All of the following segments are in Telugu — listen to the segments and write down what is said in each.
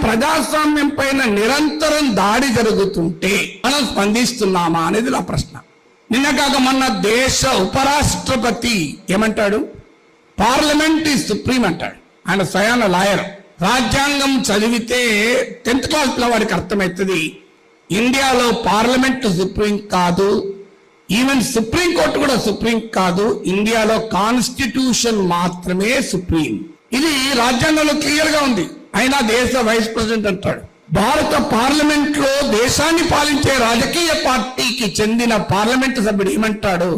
ప్రజాస్వామ్యం పైన నిరంతరం దాడి జరుగుతుంటే మనం స్పందిస్తున్నామా అనేది నా ప్రశ్న. నిన్న కాక మొన్న దేశ ఉపరాష్ట్రపతి ఏమంటాడు? పార్లమెంట్ ఈ సుప్రీం అంటాడు. ఆయన స్వయాన లాయర్. రాజ్యాంగం చదివితే 10th క్లాస్ లో వాడికి అర్థమవుతుంది ఇండియాలో పార్లమెంట్ సుప్రీం కాదు, ఈవెన్ సుప్రీం కోర్టు కూడా సుప్రీం కాదు, ఇండియాలో కాన్స్టిట్యూషన్ మాత్రమే సుప్రీం. ఇది రాజ్యాంగంలో క్లియర్ గా ఉంది. అయినా దేశ వైస్ ప్రెసిడెంట్ అంటాడు. భారత పార్లమెంట్ లో దేశాన్ని పాలించే రాజకీయ పార్టీకి చెందిన పార్లమెంట్ సభ్యుడు ఏమంటాడు?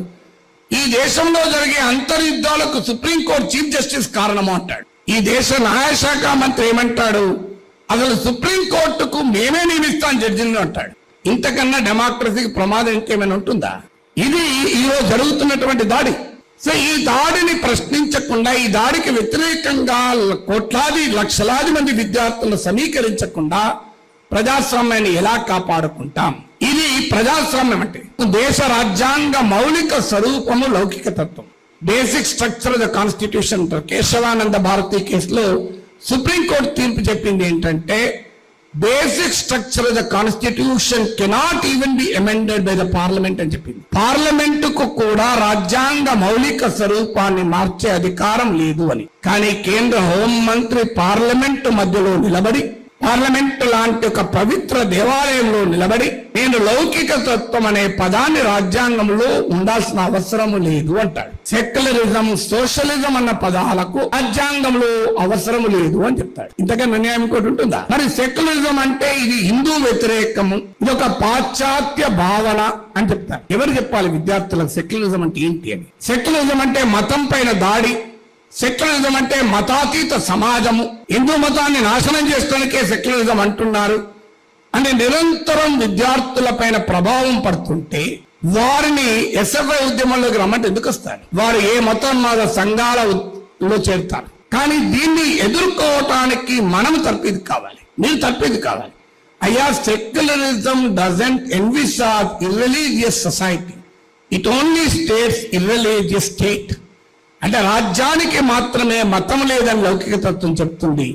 ఈ దేశంలో జరిగే అంతర్యుద్ధాలకు సుప్రీంకోర్టు చీఫ్ జస్టిస్ కారణము అంటాడు. ఈ దేశ న్యాయశాఖ మంత్రి ఏమంటాడు? అసలు సుప్రీంకోర్టుకు మేమే నియమిస్తాం జడ్జిలను అంటాడు. ఇంతకన్నా డెమోక్రసీకి ప్రమాదం ఇంకేమైనా ఉంటుందా? ఇది ఈరోజు జరుగుతున్నటువంటి దాడి. సో ఈ దాడిని ప్రశ్నించకుండా, ఈ దాడికి వ్యతిరేకంగా కోట్లాది లక్షలాది మంది విద్యార్థులను సమీకరించకుండా ప్రజాస్వామ్యాన్ని ఎలా కాపాడుకుంటాం? ఇది ప్రజాస్వామ్యం అంటే దేశ రాజ్యాంగ మౌలిక స్వరూపము లౌకిక తత్వం. Basic structure of the constitution. Keshavananda Bharati కేసులో సుప్రీంకోర్టు తీర్పు చెప్పింది ఏంటంటే basic structure of the constitution cannot even be amended by the parliament అని చెప్పింది. పార్లమెంటుకు కూడా రాజ్యాంగ మౌలిక స్వరూపాన్ని మార్చే అధికారం లేదు అని. కానీ కేంద్ర హోంమంత్రి పార్లమెంటు మధ్యలో నిలబడి, పార్లమెంట్ లాంటి ఒక పవిత్ర దేవాలయంలో నిలబడి నేను లౌకిక తత్వం అనే పదాన్ని రాజ్యాంగంలో ఉండాల్సిన అవసరం లేదు అంటాడు. సెక్యులరిజం, సోషలిజం అన్న పదాలకు రాజ్యాంగంలో అవసరం లేదు అని చెప్తాడు. ఇంతకన్నా న్యాయం ఇంకోటి ఉంటుందా? మరి సెక్యులరిజం అంటే ఇది హిందూ వ్యతిరేకము, ఇది ఒక పాశ్చాత్య భావన అని చెప్తారు. ఎవరు చెప్పాలి విద్యార్థులకు సెక్యులరిజం అంటే ఏంటి అని? సెక్యులరిజం అంటే మతం పైన దాడి, సెక్యులరిజం అంటే మతాతీత సమాజము, హిందూ మతాన్ని నాశనం చేయడానికే సెక్యులరిజం అంటున్నారు అని నిరంతరం విద్యార్థుల పైన ప్రభావం పడుతుంటే వారిని ఎస్ఎఫ్ఐ ఉద్యమంలోకి రమ్మంటే ఎందుకు వస్తారు? వారు ఏ మతోన్మాద సంఘాలలో చేరుతారు. కానీ దీన్ని ఎదుర్కోవటానికి మనం తర్పీదు కావాలి, మీరు తర్పీదు కావాలి. అయ్యా, secularism doesn't envisage irreligious society, it only states irreligious state. అంటే రాజ్యానికి మాత్రమే మతం లేదని లౌకిక తత్వం చెప్తుంది.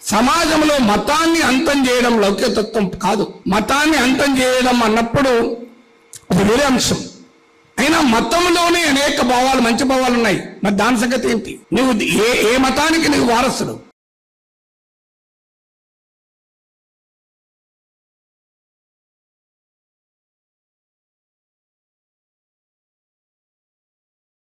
సమాజంలో మతాన్ని అంతం చేయడం లౌకిక తత్వం కాదు. మతాన్ని అంతం చేయడం అన్నప్పుడు అది వేరే అంశం. అయినా మతంలోనే అనేక భావాలు, మంచి భావాలు ఉన్నాయి. మరి దాని సంగతి ఏంటి? నువ్వు ఏ మతానికి నువ్వు వారసుడు?